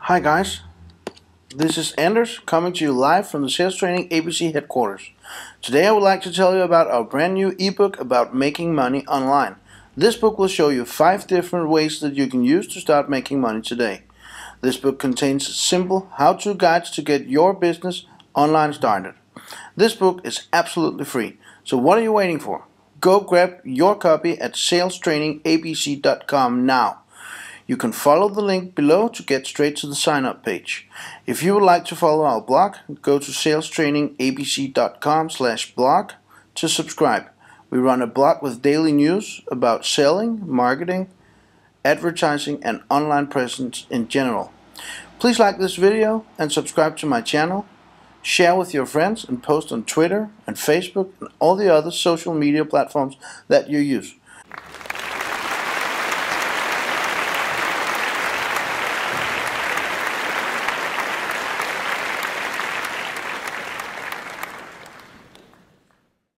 Hi guys, this is Anders coming to you live from the Sales Training ABC headquarters. Today I would like to tell you about our brand new ebook about making money online. This book will show you 5 different ways that you can use to start making money today. This book contains simple how-to guides to get your business online started. This book is absolutely free, so what are you waiting for? Go grab your copy at salestrainingabc.com now. You can follow the link below to get straight to the sign-up page. If you would like to follow our blog, go to salestrainingabc.com/blog to subscribe. We run a blog with daily news about selling, marketing, advertising, and online presence in general. Please like this video and subscribe to my channel. Share with your friends and post on Twitter and Facebook and all the other social media platforms that you use.